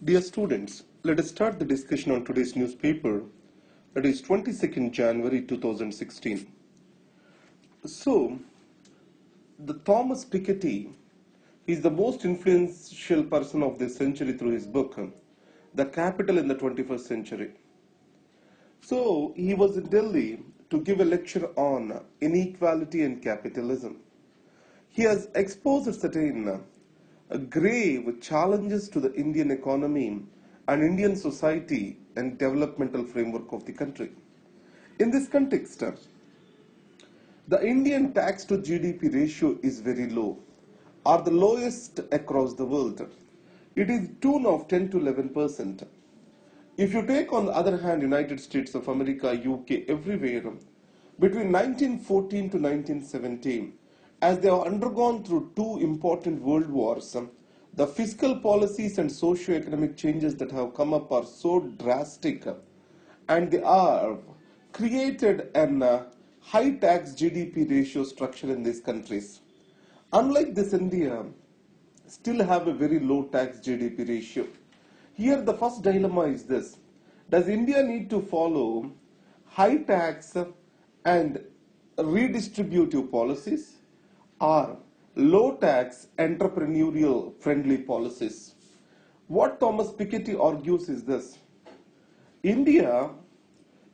Dear students, let us start the discussion on today's newspaper, that is 22nd January 2016. So, the Thomas Piketty, he is the most influential person of this century through his book, The Capital in the 21st Century. So, he was in Delhi to give a lecture on inequality and capitalism. He has exposed certain grave challenges to the Indian economy and Indian society and developmental framework of the country. In this context, the Indian tax to GDP ratio is very low, or the lowest across the world. It is tune of 10 to 11%. If you take on the other hand United States of America, UK, everywhere, between 1914 to 1917, as they have undergone through two important world wars, the fiscal policies and socio-economic changes that have come up are so drastic, and they are created an high tax GDP ratio structure in these countries. Unlike this, India still have a very low tax GDP ratio. Here the first dilemma is this: does India need to follow high tax and redistributive policies, or low tax entrepreneurial friendly policies? What Thomas Piketty argues is this: India,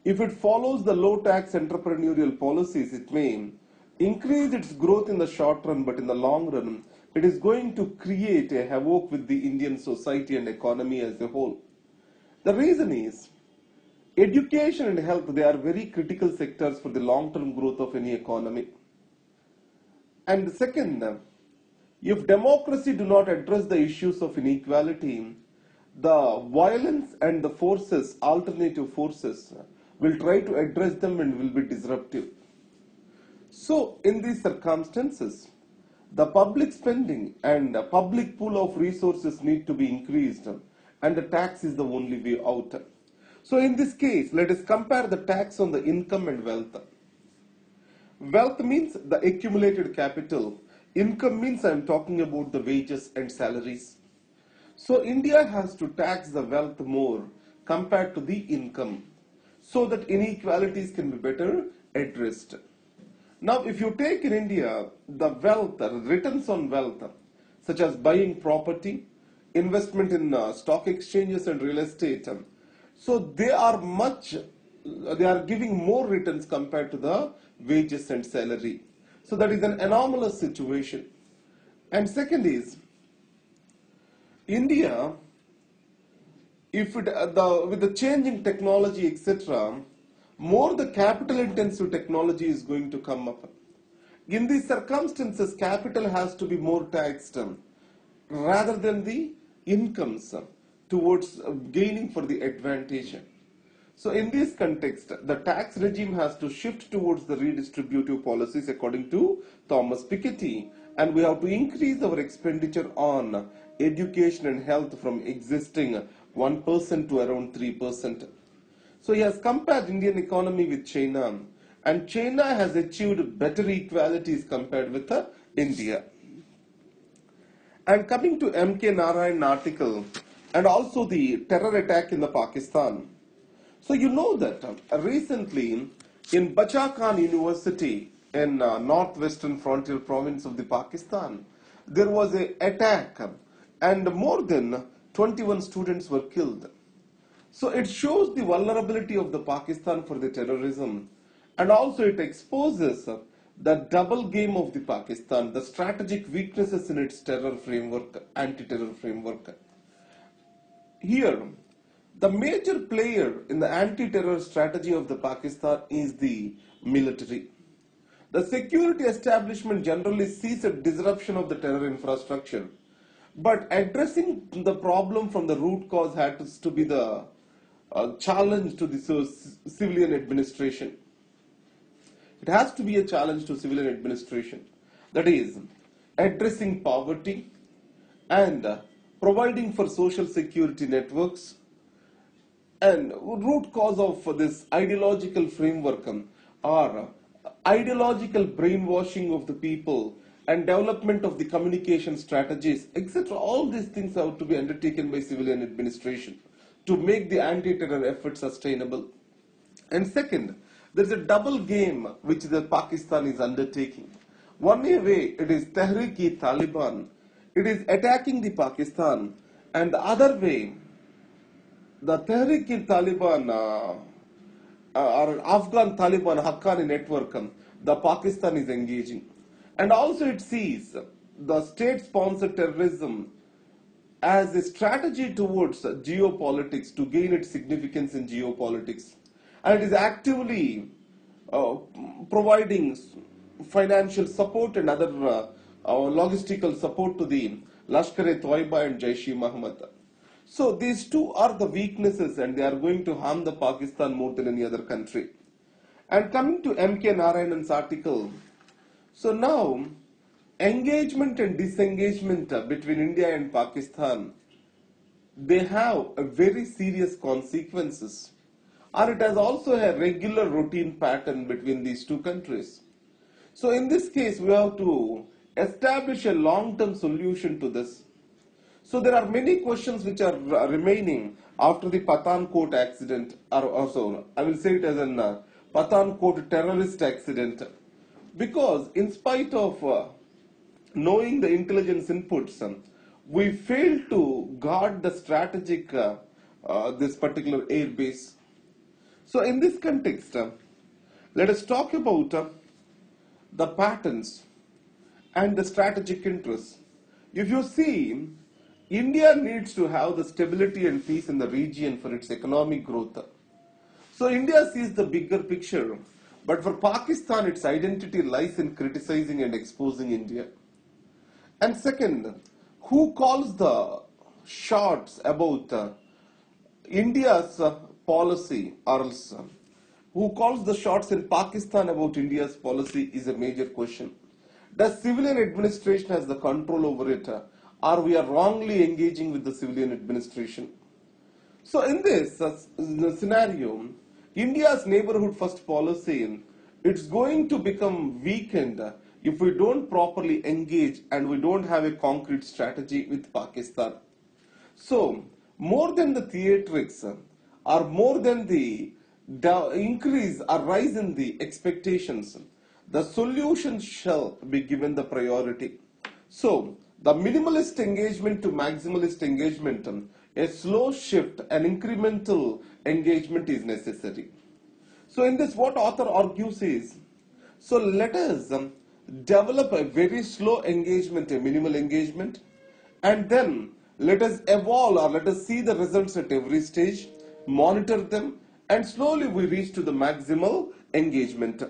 if it follows the low tax entrepreneurial policies, it may increase its growth in the short run, but in the long run, it is going to create a havoc with the Indian society and economy as a whole. The reason is, education and health, they are very critical sectors for the long-term growth of any economy. And second, if democracy do not address the issues of inequality, the violence and the forces, alternative forces, will try to address them and will be disruptive. So, in these circumstances, the public spending and the public pool of resources need to be increased, and the tax is the only way out. So, in this case, let us compare the tax on the income and wealth. Wealth means the accumulated capital. Income means I am talking about the wages and salaries. So, India has to tax the wealth more compared to the income, so that inequalities can be better addressed. Now, if you take in India the wealth, the returns on wealth, such as buying property, investment in stock exchanges and real estate, so they are giving more returns compared to the wages and salary. So that is an anomalous situation. And second is, India, if it, with the changing technology, etc., more the capital intensive technology is going to come up. In these circumstances, capital has to be more taxed rather than the incomes towards gaining for the advantage. So in this context, the tax regime has to shift towards the redistributive policies according to Thomas Piketty, and we have to increase our expenditure on education and health from existing 1% to around 3%. So he has compared Indian economy with China, and China has achieved better equalities compared with India. And coming to M.K. Narayan article, and also the terror attack in the Pakistan. So you know that recently in Bacha Khan University in northwestern frontier province of the Pakistan, there was an attack and more than 21 students were killed. So it shows the vulnerability of the Pakistan for the terrorism, and also it exposes the double game of the Pakistan, the strategic weaknesses in its terror framework, anti-terror framework. Here, the major player in the anti-terror strategy of the Pakistan is the military. The security establishment generally sees a disruption of the terror infrastructure, but addressing the problem from the root cause has to be the challenge to the civilian administration. It has to be a challenge to civilian administration. That is, addressing poverty and providing for social security networks. And root cause of this ideological framework are ideological brainwashing of the people and development of the communication strategies, etc. All these things have to be undertaken by civilian administration to make the anti-terror effort sustainable. And second, there is a double game which the Pakistan is undertaking. One way it is Tehrik-e-Taliban, it is attacking the Pakistan, and the other way, the Tehrik-e-Taliban or Afghan Taliban Haqqani network, the Pakistan is engaging. And also it sees the state-sponsored terrorism as a strategy towards geopolitics to gain its significance in geopolitics. And it is actively providing financial support and other logistical support to the Lashkar-e-Toiba and Jaish-e-Mohammed. So these two are the weaknesses, and they are going to harm the Pakistan more than any other country. And coming to M.K. Narayanan's article, so now engagement and disengagement between India and Pakistan, they have a very serious consequences, and it has also a regular routine pattern between these two countries. So in this case, we have to establish a long-term solution to this. So there are many questions which are remaining after the Pathankot accident, or also I will say it as an Pathankot terrorist accident, because in spite of knowing the intelligence inputs, we failed to guard the strategic this particular air base. So in this context, let us talk about the patterns and the strategic interests. If you see, India needs to have the stability and peace in the region for its economic growth. So India sees the bigger picture, but for Pakistan, its identity lies in criticizing and exposing India. And second, who calls the shots about India's policy, or else who calls the shots in Pakistan about India's policy is a major question. Does civilian administration has the control over it, or we are wrongly engaging with the civilian administration? So in this scenario, India's neighborhood first policy, it's going to become weakened if we don't properly engage and we don't have a concrete strategy with Pakistan. So more than the theatrics, or more than the increase or rise in the expectations, the solution shall be given the priority. So the minimalist engagement to maximalist engagement, a slow shift, an incremental engagement is necessary. So in this, what author argues is, so let us develop a very slow engagement, a minimal engagement, and then let us evolve, or let us see the results at every stage, monitor them, and slowly we reach to the maximal engagement.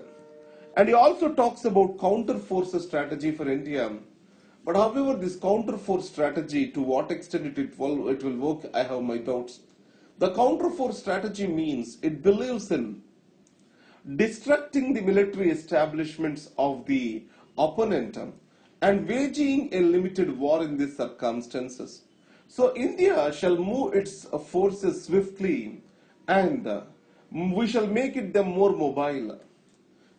And he also talks about counter forces strategy for India. But however, this counter force strategy, to what extent it will work, I have my doubts. The counter force strategy means it believes in destructing the military establishments of the opponent and waging a limited war in these circumstances. So India shall move its forces swiftly, and we shall make it them more mobile.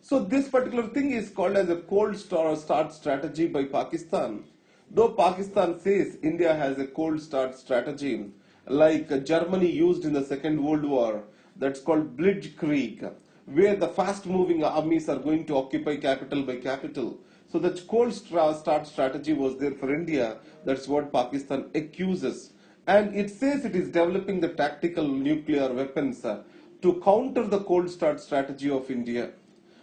So this particular thing is called as a cold start strategy by Pakistan. Though Pakistan says India has a cold start strategy, like Germany used in the Second World War, that's called Blitzkrieg, where the fast-moving armies are going to occupy capital by capital. So the cold start strategy was there for India. That's what Pakistan accuses. And it says it is developing the tactical nuclear weapons to counter the cold start strategy of India.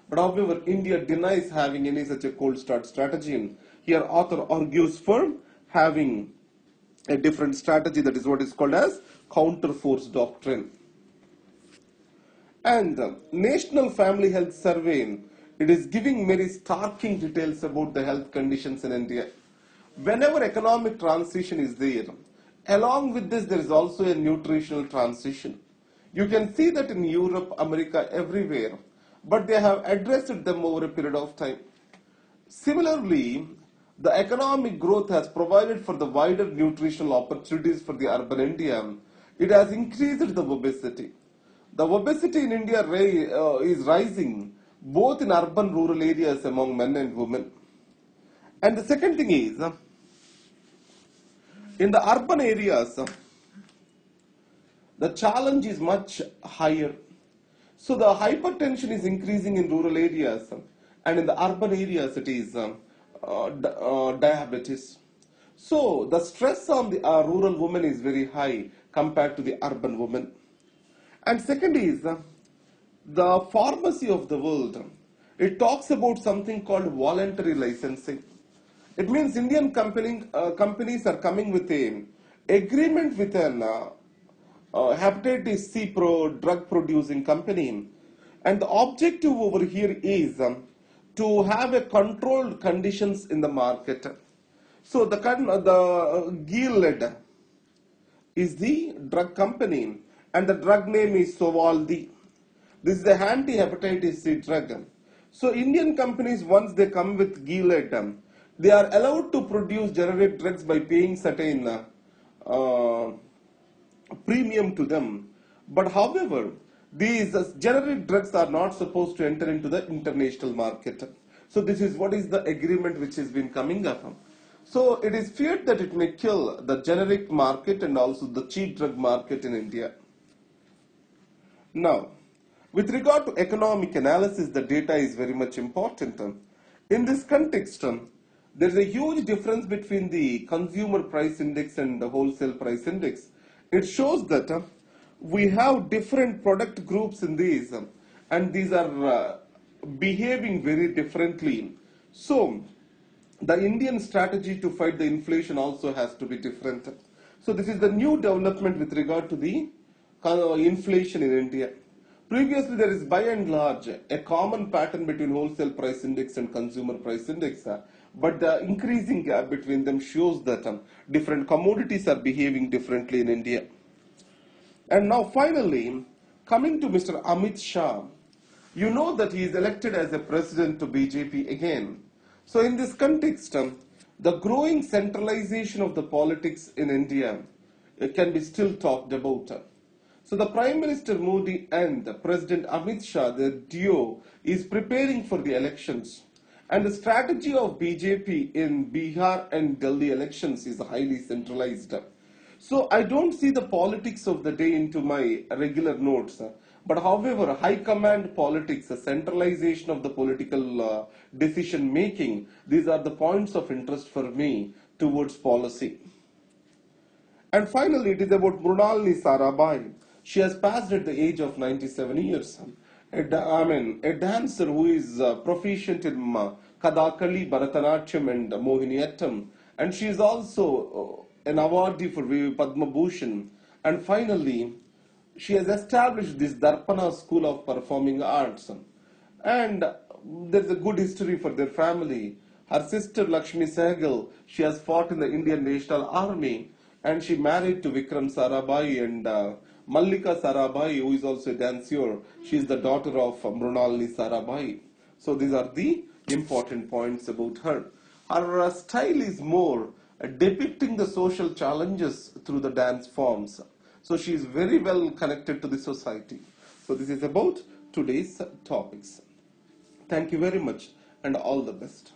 But however, India denies having any such a cold start strategy. Here author argues for having a different strategy, that is what is called as counter force doctrine. And the National Family Health Survey, it is giving very startling details about the health conditions in India. Whenever economic transition is there, along with this there is also a nutritional transition. You can see that in Europe, America, everywhere, but they have addressed them over a period of time. Similarly, the economic growth has provided for the wider nutritional opportunities for the urban India. It has increased the obesity. The obesity in India is rising both in urban rural areas among men and women. And the second thing is, in the urban areas, the challenge is much higher. So the hypertension is increasing in rural areas, and in the urban areas it is diabetes. So the stress on the rural woman is very high compared to the urban woman. And second is the pharmacy of the world. It talks about something called voluntary licensing. It means Indian companies are coming with an agreement with an hepatitis C drug producing company, and the objective over here is to have a controlled conditions in the market. So the Gilead is the drug company, and the drug name is Sovaldi. This is the anti-hepatitis C drug. So Indian companies, once they come with Gilead, they are allowed to produce generic drugs by paying certain premium to them. But however, these generic drugs are not supposed to enter into the international market. So this is what is the agreement which has been coming up. So it is feared that it may kill the generic market and also the cheap drug market in India. Now, with regard to economic analysis, the data is very much important. In this context, there is a huge difference between the consumer price index and the wholesale price index. It shows that we have different product groups in these, and these are behaving very differently. So, the Indian strategy to fight the inflation also has to be different. So, this is the new development with regard to the inflation in India. Previously, there is by and large a common pattern between wholesale price index and consumer price index, but the increasing gap between them shows that different commodities are behaving differently in India. And now finally, coming to Mr. Amit Shah, you know that he is elected as a president to BJP again. So in this context, the growing centralization of the politics in India can be still talked about. So the Prime Minister Modi and the President Amit Shah, the duo, is preparing for the elections. And the strategy of BJP in Bihar and Delhi elections is highly centralized. So I don't see the politics of the day into my regular notes. But however, high command politics, the centralization of the political decision making, these are the points of interest for me towards policy. And finally, it is about Mrunalini Sarabhai. She has passed at the age of 97 years. A dancer who is proficient in Kadakali, Bharatanatyam and Mohiniyattam. And she is also an awardee for Padma Bhushan. And finally, she has established this Darpana School of Performing Arts. And there is a good history for their family. Her sister Lakshmi Sehgal, she has fought in the Indian National Army. And she married to Vikram Sarabhai, and Mallika Sarabhai, who is also a dancer. She is the daughter of Mrunalini Sarabhai. So these are the important points about her. Her style is more depicting the social challenges through the dance forms. So she is very well connected to the society. So this is about today's topics. Thank you very much and all the best.